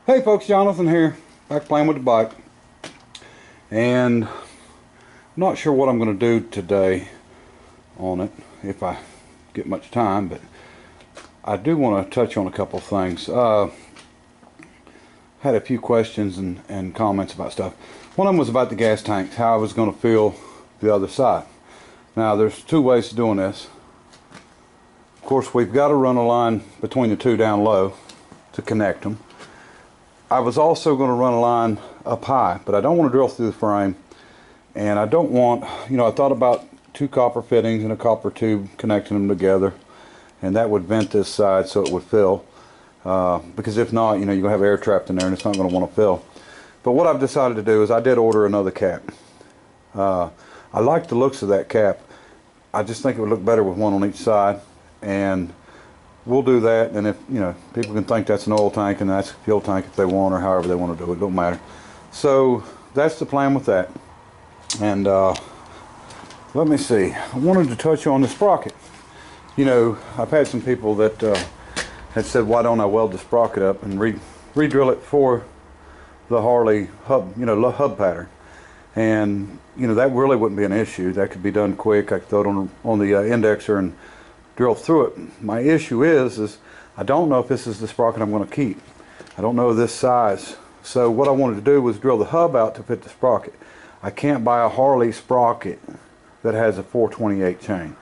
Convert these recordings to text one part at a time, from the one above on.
Hey folks, Jonathan here, back playing with the bike, and I'm not sure what I'm going to do today on it, if I get much time, but I do want to touch on a couple of things. Had a few questions and comments about stuff. One of them was about the gas tanks, how I was going to fill the other side. Now there's two ways of doing this. Of course, we've got to run a line between the two down low to connect them. I was also going to run a line up high, but I don't want to drill through the frame, and I don't want, I thought about two copper fittings and a copper tube connecting them together, and that would vent this side so it would fill, because if not, you're going to have air trapped in there and it's not going to want to fill. But what I've decided to do is I did order another cap. I like the looks of that cap. I just think it would look better with one on each side, and we'll do that. And if people can think that's an oil tank and that's a fuel tank if they want, or however they want to do it, don't matter. So that's the plan with that. And let me see, I wanted to touch on the sprocket. I've had some people that had said, why don't I weld the sprocket up and re-drill it for the Harley hub, hub pattern. And that really wouldn't be an issue. That could be done quick. I could throw it on the indexer and drill through it. My issue is I don't know if this is the sprocket I'm going to keep. I don't know this size. So what I wanted to do was drill the hub out to fit the sprocket. I can't buy a Harley sprocket that has a 428 chain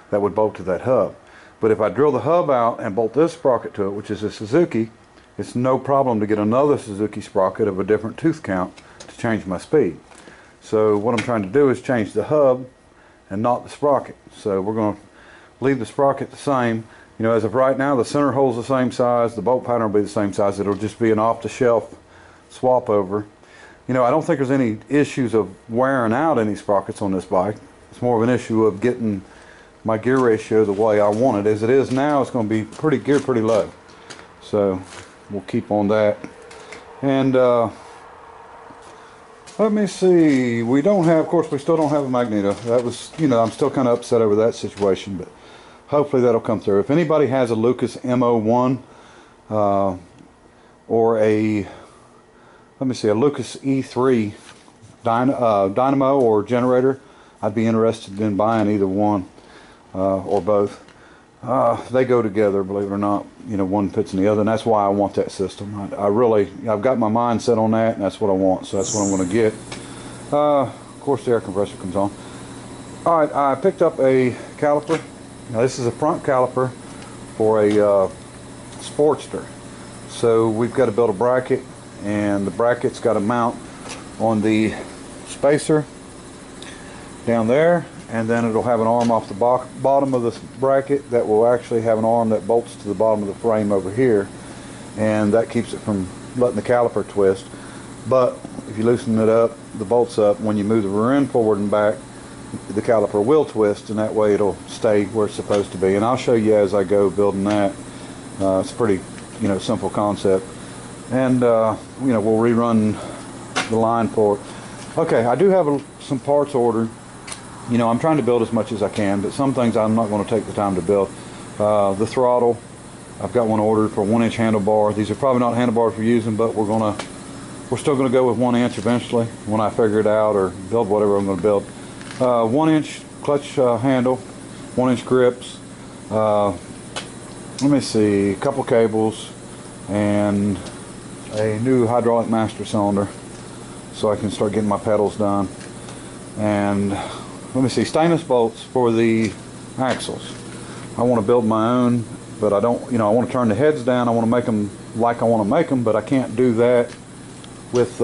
that would bolt to that hub. But if I drill the hub out and bolt this sprocket to it, which is a Suzuki, it's no problem to get another Suzuki sprocket of a different tooth count to change my speed. So what I'm trying to do is change the hub and not the sprocket. So we're going to leave the sprocket the same. As of right now, the center hole's the same size, the bolt pattern will be the same size. It'll just be an off-the-shelf swap over. I don't think there's any issues of wearing out any sprockets on this bike. It's more of an issue of getting my gear ratio the way I want it. As it is now, it's going to be geared pretty low. So we'll keep on that. And let me see, we still don't have a magneto. That was, I'm still kind of upset over that situation, but hopefully that'll come through. If anybody has a Lucas M01 or a Lucas E3 dynamo or generator, I'd be interested in buying either one or both. They go together, believe it or not. One fits in the other, and that's why I want that system. I've got my mind set on that, and that's what I want, so that's what I'm going to get. Of course, the air compressor comes on. Alright, I picked up a caliper. Now, this is a front caliper for a Sportster. So we've got to build a bracket, and the bracket's got to mount on the spacer down there, and then it'll have an arm off the bottom of this bracket that will actually have an arm that bolts to the bottom of the frame over here, and that keeps it from letting the caliper twist. But if you loosen it up, the bolts up, when you move the rear end forward and back, the caliper will twist, and that way it'll stay where it's supposed to be. And I'll show you as I go building that. It's a pretty simple concept, and we'll rerun the line for it. Okay, I do have some parts ordered. I'm trying to build as much as I can, but some things I'm not going to take the time to build. The throttle, I've got one ordered for a 1-inch handlebar. These are probably not handlebars we're using, but we're still going to go with 1 inch eventually when I figure it out or build whatever I'm going to build. 1-inch clutch handle, 1-inch grips. Let me see, a couple cables, and a new hydraulic master cylinder, so I can start getting my pedals done. And let me see, stainless bolts for the axles. I want to build my own, but I don't, I want to turn the heads down. I want to make them like I want to make them, but I can't do that with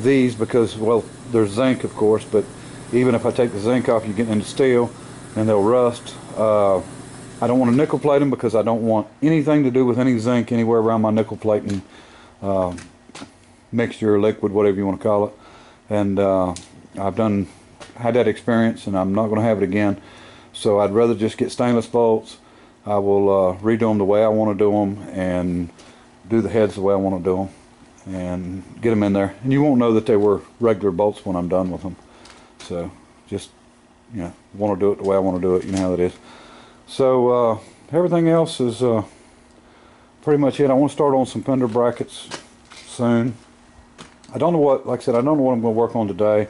these because, well, there's zinc, of course, but even if I take the zinc off, you get into steel and they'll rust. I don't want to nickel plate them because I don't want anything to do with any zinc anywhere around my nickel plating mixture, liquid, whatever you want to call it. And I've had that experience, and I'm not going to have it again. So I'd rather just get stainless bolts. I will redo them the way I want to do them, and do the heads the way I want to do them, and get them in there. And you won't know that they were regular bolts when I'm done with them. So just want to do it the way I want to do it. You know how that is. So everything else is pretty much it. I want to start on some fender brackets soon. I don't know what, like I said, I don't know what I'm going to work on today.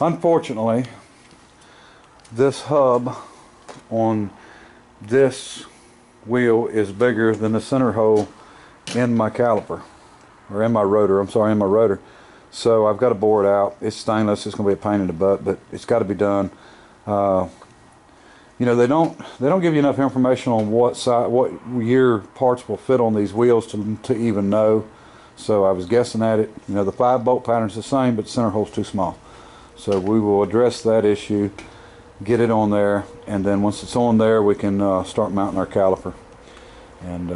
Unfortunately, this hub on this wheel is bigger than the center hole in my caliper, or in my rotor. I'm sorry, in my rotor. So I've got to bore it out. It's stainless. It's going to be a pain in the butt, but it's got to be done. You know, they don't give you enough information on what year parts will fit on these wheels to even know. So I was guessing at it. You know, the 5-bolt pattern's the same, but the center hole's too small. So we will address that issue, get it on there, and then once it's on there, we can start mounting our caliper. And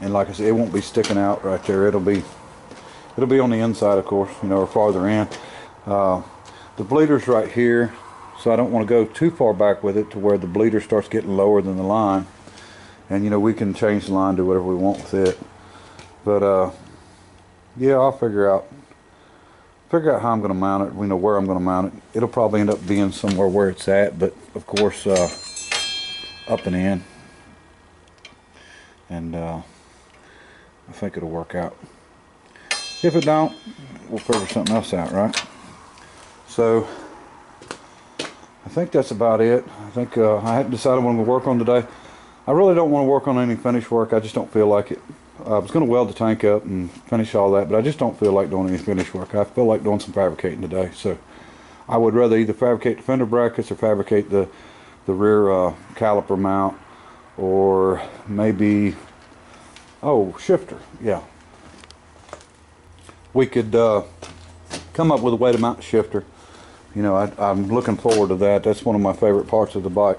like I said, it won't be sticking out right there. It'll be on the inside, of course, you know, or farther in. The bleeder's right here, so I don't want to go too far back with it to where the bleeder starts getting lower than the line. And you know, we can change the line to whatever we want with it. But yeah, I'll figure out how I'm going to mount it. We know where I'm going to mount it. It'll probably end up being somewhere where it's at, but of course up and in. And I think it'll work out. If it don't, we'll figure something else out, right? So I think that's about it. I think I haven't decided what I'm going to work on today. I really don't want to work on any finish work. I just don't feel like it. I was going to weld the tank up and finish all that, but I just don't feel like doing any finish work. I feel like doing some fabricating today. So I would rather either fabricate the fender brackets or fabricate the rear caliper mount, or maybe, shifter. Yeah, we could come up with a way to mount the shifter. You know, I'm looking forward to that. That's one of my favorite parts of the bike.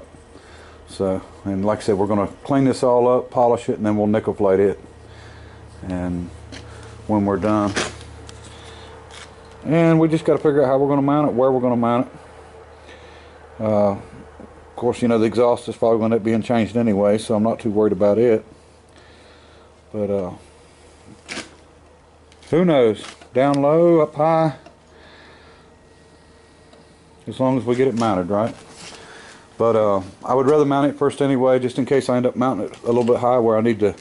So, and like I said, we're going to clean this all up, polish it, and then we'll nickel plate it. And when we're done, and we just got to figure out how we're going to mount it, where we're going to mount it. Of course, you know, the exhaust is probably going to be changed anyway, so I'm not too worried about it. But who knows? Down low, up high, as long as we get it mounted right. But I would rather mount it first anyway, just in case I end up mounting it a little bit high where I need to,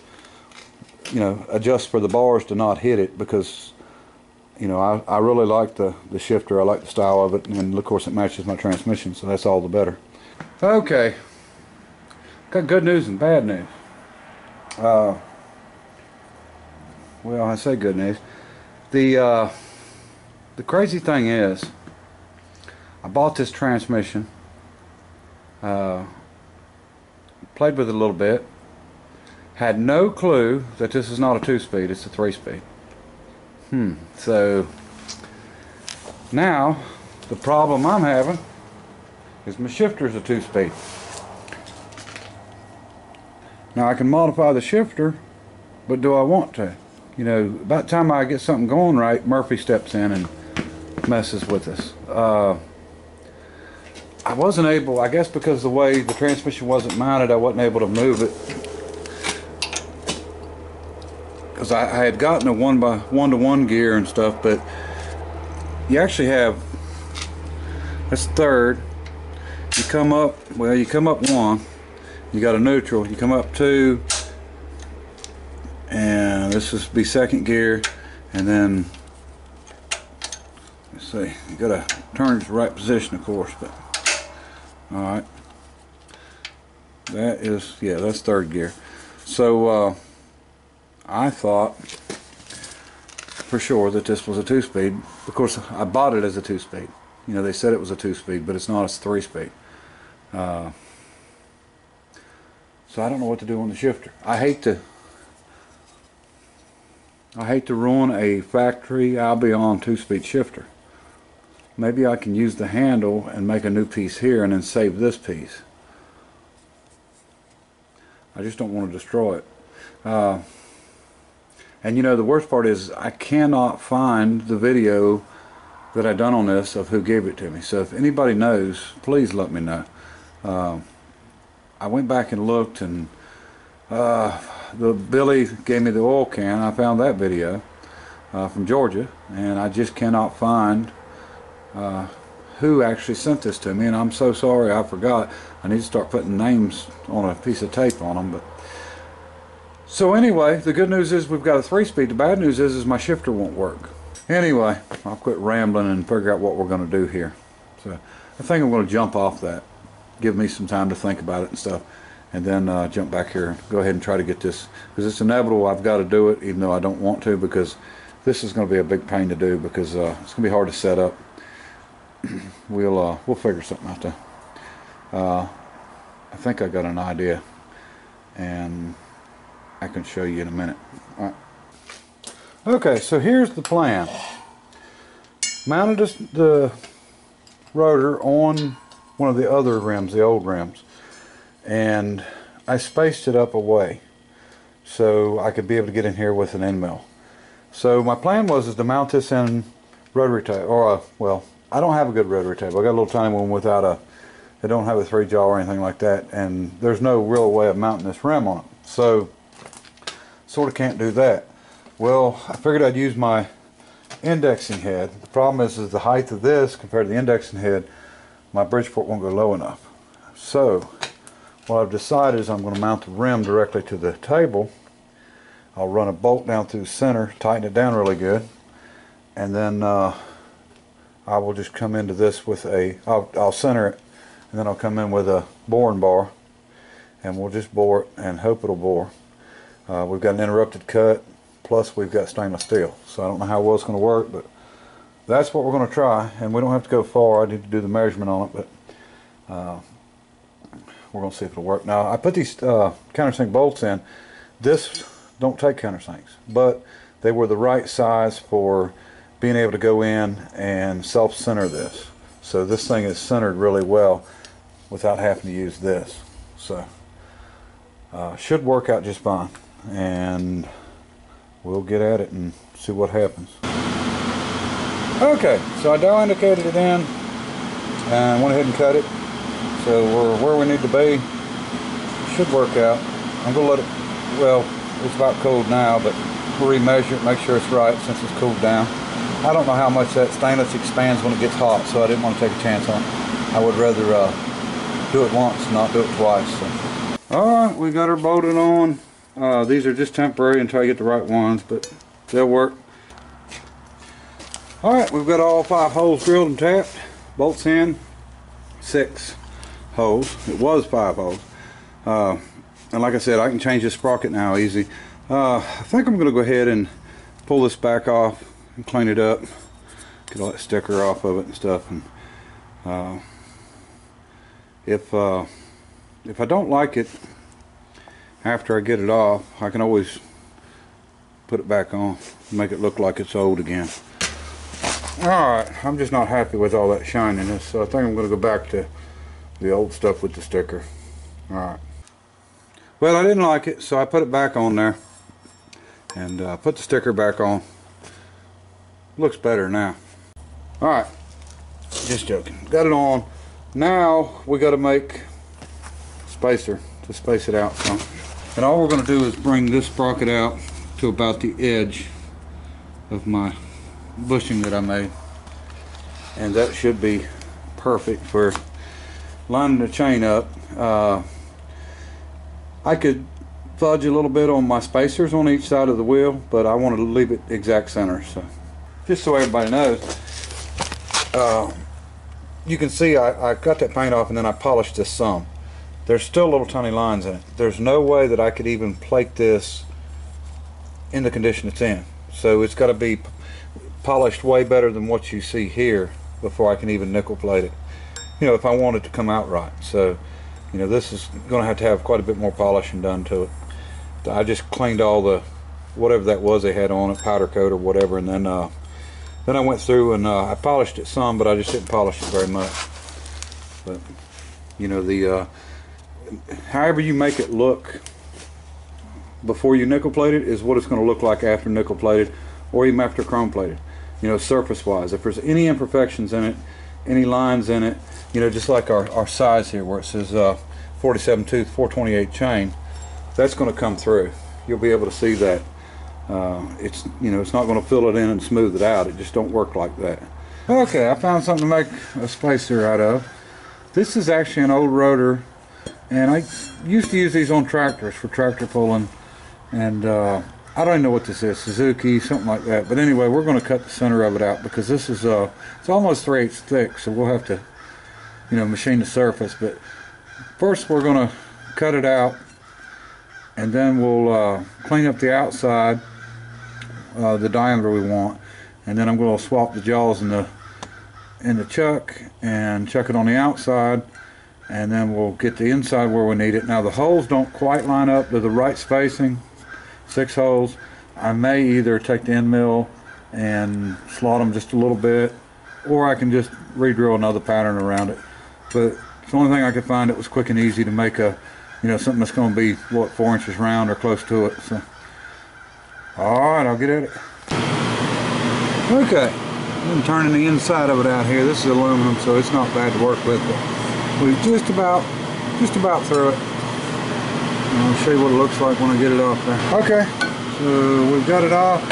you know, adjust for the bars to not hit it, because, you know, I really like the shifter. I like the style of it, and of course it matches my transmission, so that's all the better. Okay, got good news and bad news. Well, I say good news. The crazy thing is, I bought this transmission, played with it a little bit, had no clue that this is not a 2-speed, it's a 3-speed. So now the problem I'm having is my shifter is a 2-speed. Now I can modify the shifter, but do I want to? You know, about the time I get something going right, Murphy steps in and messes with us. I wasn't able, I guess because the way the transmission wasn't mounted, I wasn't able to move it. Because I had gotten a 1-to-1 gear and stuff, but you actually have, that's third. You come up, well, you come up 1, you got a neutral, you come up 2, and this would be second gear, and then, let's see, you gotta turn it to the right position, of course, but, alright. That is, yeah, that's third gear. So, I thought for sure that this was a 2-speed. Of course, I bought it as a 2-speed. You know, they said it was a 2-speed, but it's not. It's a 3-speed. So I don't know what to do on the shifter. I hate to ruin a factory Albion 2-speed shifter. Maybe I can use the handle and make a new piece here and then save this piece. I just don't want to destroy it. And you know, the worst part is I cannot find the video that I done on this of who gave it to me. So if anybody knows, please let me know. I went back and looked, and Billy gave me the oil can. I found that video from Georgia, and I just cannot find who actually sent this to me, and I'm so sorry, I forgot. I need to start putting names on a piece of tape on them, but So anyway, the good news is we've got a 3-speed. The bad news is my shifter won't work. Anyway, I'll quit rambling and figure out what we're going to do here. So I think I'm going to jump off that. Give me some time to think about it and stuff. And then jump back here and go ahead and try to get this. Because it's inevitable I've got to do it, even though I don't want to. Because this is going to be a big pain to do. Because it's going to be hard to set up. We'll figure something out there. I think I got an idea. And I can show you in a minute. All right. Okay, so here's the plan. Mounted the rotor on one of the other rims, the old rims, and I spaced it up away so I could be able to get in here with an end mill. So my plan was to mount this in rotary table, or well, I don't have a good rotary table. I got a little tiny one without I don't have a 3-jaw or anything like that, and there's no real way of mounting this rim on it. So sort of can't do that. Well, I figured I'd use my indexing head. The problem is the height of this compared to the indexing head, my Bridgeport won't go low enough. So what I've decided is I'm going to mount the rim directly to the table. I'll run a bolt down through the center, tighten it down really good, and then I will just come into this with I'll center it, and then I'll come in with a boring bar, and we'll just bore it and hope it'll bore. We've got an interrupted cut, plus we've got stainless steel, so I don't know how well it's going to work, but that's what we're going to try. And we don't have to go far. I need to do the measurement on it, but we're going to see if it'll work. Now I put these countersink bolts in. This don't take countersinks, but they were the right size for being able to go in and self-center this. So this thing is centered really well without having to use this. So should work out just fine, and we'll get at it and see what happens. Okay, so I dial indicated it in and went ahead and cut it. So we're where we need to be. Should work out. I'm going to let it, well, it's about cooled now, but we'll remeasure it, make sure it's right since it's cooled down. I don't know how much that stainless expands when it gets hot, so I didn't want to take a chance on it. I would rather do it once and not do it twice. So. Alright, we got her bolted on. These are just temporary until I get the right ones, but they'll work. Alright, we've got all 5 holes drilled and tapped. Bolts in. 6 holes. It was 5 holes. And like I said, I can change this sprocket now easy. I think I'm going to go ahead and pull this back off and clean it up. Get all that sticker off of it and stuff. And if I don't like it after I get it off, I can always put it back on and make it look like it's old again. Alright, I'm just not happy with all that shininess, so I think I'm going to go back to the old stuff with the sticker. Alright. Well, I didn't like it, so I put it back on there and put the sticker back on. Looks better now. Alright, just joking. Got it on. Now we got to make a spacer to space it out some. And all we're going to do is bring this sprocket out to about the edge of my bushing that I made, and that should be perfect for lining the chain up. I could fudge a little bit on my spacers on each side of the wheel, but I wanted to leave it exact center. So just so everybody knows, you can see I got that paint off and then I polished this some. There's still little tiny lines in it. There's no way that I could even plate this in the condition it's in. So it's got to be polished way better than what you see here before I can even nickel plate it, you know, if I want it to come out right. So, you know, this is going to have quite a bit more polishing done to it. I just cleaned all the whatever that was they had on it, powder coat or whatever, and then I went through and I polished it some, but I just didn't polish it very much. But you know, the however you make it look before you nickel plate it is what it's going to look like after nickel plated, or even after chrome plated. You know, surface wise, if there's any imperfections in it, any lines in it, you know, just like our size here where it says 47 tooth 428 chain, that's going to come through. You'll be able to see that. It's, you know, it's not going to fill it in and smooth it out. It just don't work like that. Okay, I found something to make a spacer out of. This is actually an old rotor, and I used to use these on tractors for tractor pulling And I don't even know what this is, Suzuki, something like that. But anyway, we're going to cut the center of it out because this is it's almost 3/8 thick, so we'll have to, you know, machine the surface. But first we're going to cut it out, and then we'll clean up the outside, the diameter we want, and then I'm going to swap the jaws in the chuck and chuck it on the outside, and then we'll get the inside where we need it. Now the holes don't quite line up to the right spacing, 6 holes. I may either take the end mill and slot them just a little bit, or I can just re-drill another pattern around it. But it's the only thing I could find that was quick and easy to make a, you know, something that's going to be, what, 4 inches round or close to it. So, alright, I'll get at it. Okay, I'm turning the inside of it out here. This is aluminum, so it's not bad to work with, but we've just about through it. And I'll show you what it looks like when I get it off there. Okay, so we've got it off.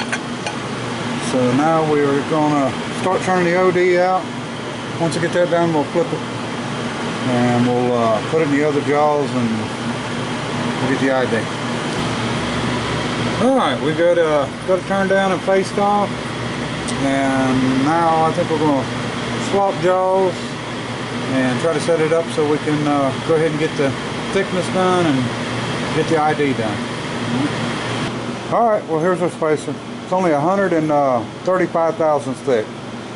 So now we're gonna start turning the OD out. Once I get that done, we'll flip it, and we'll put it in the other jaws, and we'll get the ID. Alright, we got it turned down and faced off, and now I think we're going to swap jaws and try to set it up so we can go ahead and get the thickness done and get the ID done. Alright, well here's our spacer. It's only 135 thousandths thick,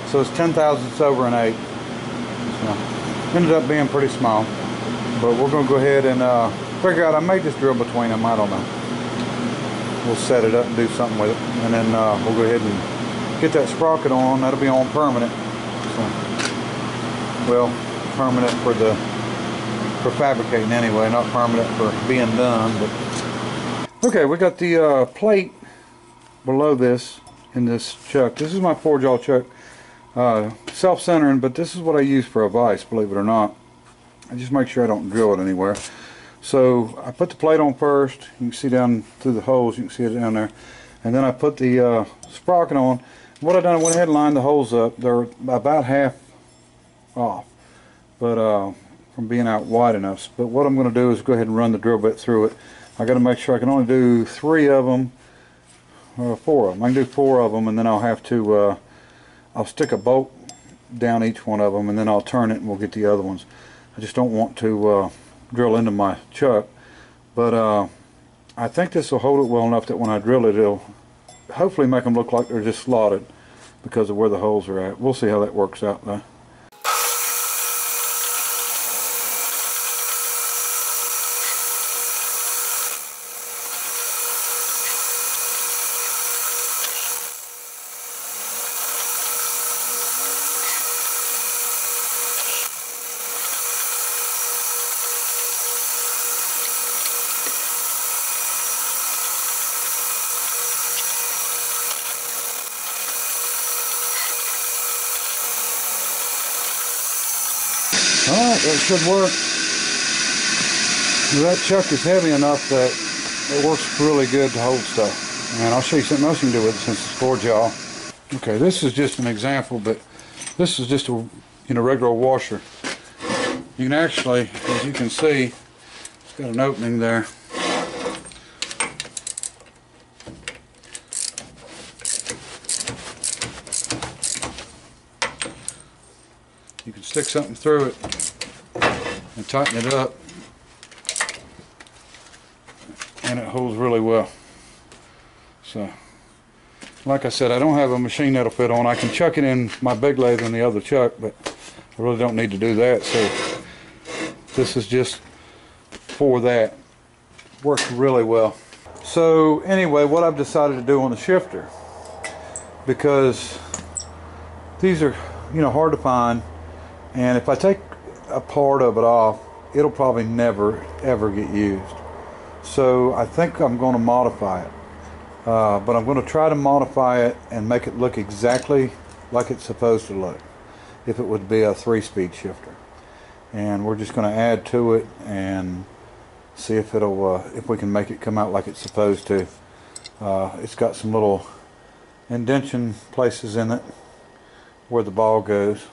so it's 10 thousandths over an 8. So, ended up being pretty small, but we're going to go ahead and figure out, I may just drill between them, I don't know. We'll set it up and do something with it, and then we'll go ahead and get that sprocket on. That'll be on permanent. So, well, permanent for fabricating anyway, not permanent for being done. But okay, we got the plate below this in this chuck. This is my 4-jaw chuck, self-centering, but this is what I use for a vise, believe it or not. I just make sure I don't drill it anywhere. So I put the plate on first. You can see down through the holes, you can see it down there. And then I put the sprocket on. What I done, I went ahead and lined the holes up. They're about half off, but from being out wide enough. But what I'm going to do is go ahead and run the drill bit through it. I got to make sure I can only do 3 of them, or 4 of them. I can do 4 of them, and then I'll have to, I'll stick a bolt down each one of them, and then I'll turn it and we'll get the other ones. I just don't want to drill into my chuck, but I think this will hold it well enough that when I drill it, it'll hopefully make them look like they're just slotted because of where the holes are at. We'll see how that works out though. Alright, that should work. That chuck is heavy enough that it works really good to hold stuff. And I'll show you something else you can do with it since it's 4-jaw. Okay, this is just an example, but this is just a regular washer. You can actually, as you can see, it's got an opening there. You can stick something through it and tighten it up, and it holds really well. So, like I said, I don't have a machine that'll fit on. I can chuck it in my big lathe in the other chuck, but I really don't need to do that. So, this is just for that. Works really well. So, anyway, what I've decided to do on the shifter, because these are, hard to find. And if I take a part of it off, it'll probably never ever get used. So I think I'm going to modify it. But I'm going to try to modify it and make it look exactly like it's supposed to look if it would be a 3-speed shifter. And we're just going to add to it and see if it'll if we can make it come out like it's supposed to. It's got some little indentation places in it where the ball goes.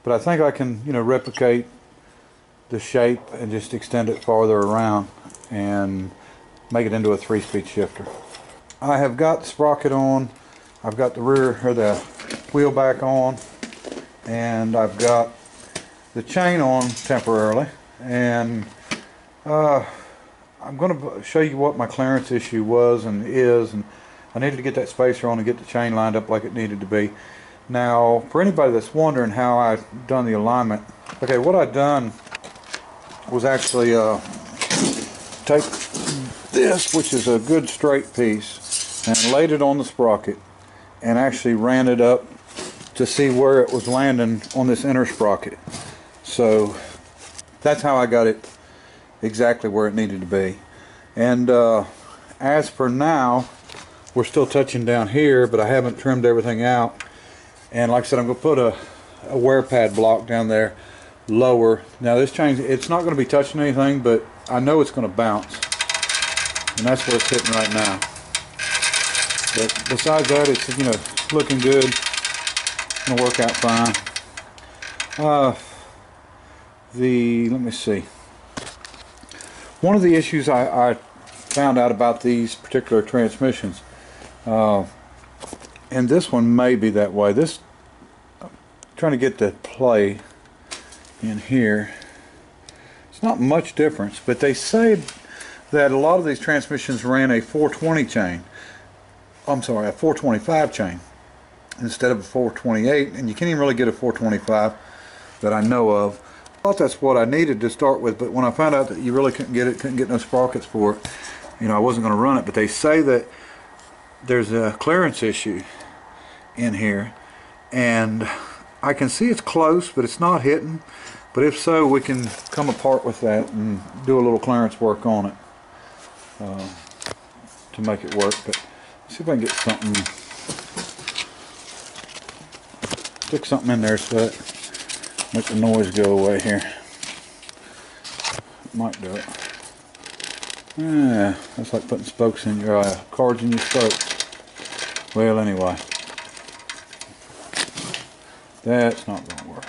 But I think I can, replicate the shape and just extend it farther around and make it into a 3-speed shifter. I have got the sprocket on, I've got the rear or the wheel back on, and I've got the chain on temporarily, and I'm going to show you what my clearance issue was and is, and I needed to get that spacer on and get the chain lined up like it needed to be. Now, for anybody that's wondering how I've done the alignment, okay, what I've done was actually take this, which is a good straight piece, and laid it on the sprocket and actually ran it up to see where it was landing on this inner sprocket. So that's how I got it exactly where it needed to be. And as for now, we're still touching down here, but I haven't trimmed everything out. And like I said, I'm going to put a wear pad block down there lower. Now this chain, it's not going to be touching anything, but I know it's going to bounce, and that's where it's hitting right now. But besides that, it's, you know, looking good. It's going to work out fine. Let me see. One of the issues I found out about these particular transmissions, and this one may be that way. This, I'm trying to get the play in here. It's not much difference, but they say that a lot of these transmissions ran a 420 chain. I'm sorry, a 425 chain instead of a 428, and you can't even really get a 425 that I know of. I thought that's what I needed to start with, but when I found out that you really couldn't get no sprockets for it, you know, I wasn't going to run it. But they say that there's a clearance issue in here, and I can see it's close, but it's not hitting. But if so, we can come apart with that and do a little clearance work on it to make it work. But let's see if I can get something, stick something in there so that make the noise go away here. Might do it. Yeah, that's like putting spokes in your cards in your spokes. Well, anyway, that's not going to work.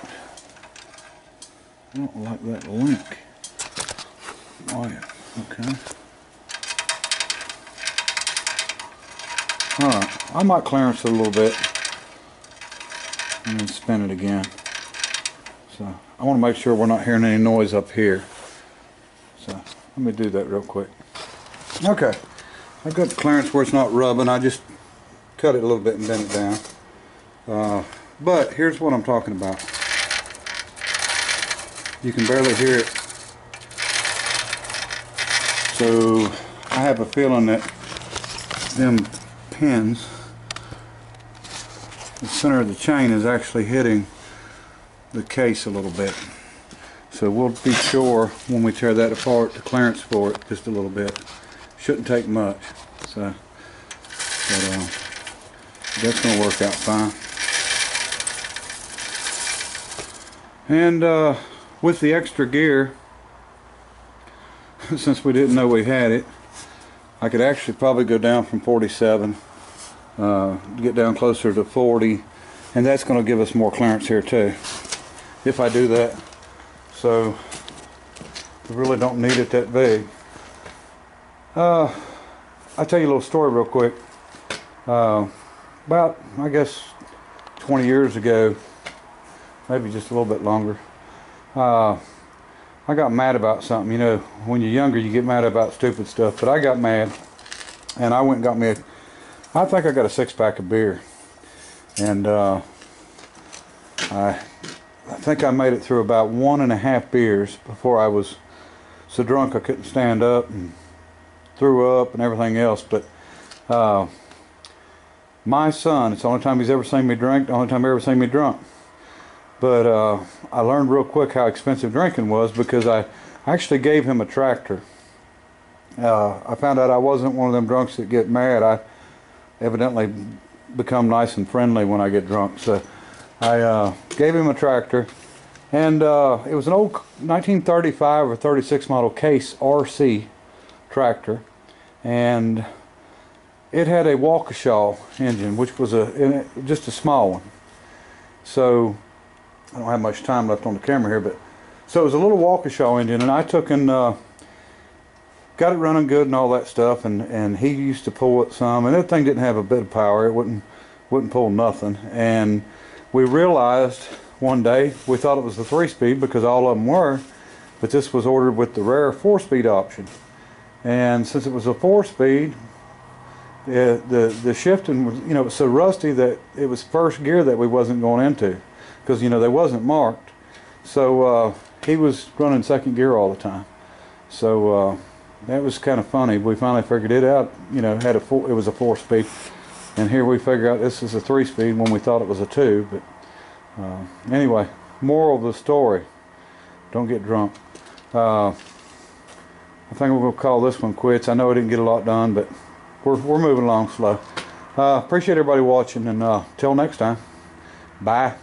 I don't like that link. Oh yeah, okay. Alright, I might clearance it a little bit and then spin it again. So I want to make sure we're not hearing any noise up here. So let me do that real quick. Okay, I've got the clearance where it's not rubbing. I just cut it a little bit and bend it down. But here's what I'm talking about. You can barely hear it. So I have a feeling that them pins, the center of the chain, is actually hitting the case a little bit. So we'll be sure when we tear that apart to clearance for it just a little bit. Shouldn't take much. So but, that's going to work out fine. And with the extra gear, since we didn't know we had it, I could actually probably go down from 47 get down closer to 40, and that's going to give us more clearance here too if I do that. So we really don't need it that big. I'll tell you a little story real quick. About, I guess, 20 years ago, maybe just a little bit longer, I got mad about something. You know, when you're younger you get mad about stupid stuff, but I got mad and I went and got me I think I got a 6-pack of beer, and I think I made it through about 1.5 beers before I was so drunk I couldn't stand up and threw up and everything else. But my son, it's the only time he's ever seen me drink, the only time he ever seen me drunk. But I learned real quick how expensive drinking was because I actually gave him a tractor. I found out I wasn't one of them drunks that get mad. I evidently become nice and friendly when I get drunk. So I gave him a tractor, and it was an old 1935 or 36 model Case RC tractor, and it had a Waukesha engine, which was just a small one. So I don't have much time left on the camera here, but so it was a little Waukesha engine, and I took and got it running good and all that stuff, and he used to pull it some, and that thing didn't have a bit of power. It wouldn't pull nothing. And we realized one day, we thought it was the 3-speed because all of them were, but this was ordered with the rare 4-speed option. And since it was a 4-speed, the shifting was, it was so rusty that it was first gear that we wasn't going into, because they wasn't marked. So he was running second gear all the time. So that was kind of funny. We finally figured it out. It was a 4-speed, and here we figure out this is a 3-speed when we thought it was a 2. But anyway, moral of the story: don't get drunk. I think we're going to call this one quits. I know I didn't get a lot done, but we're moving along slow. Appreciate everybody watching, and till next time, bye.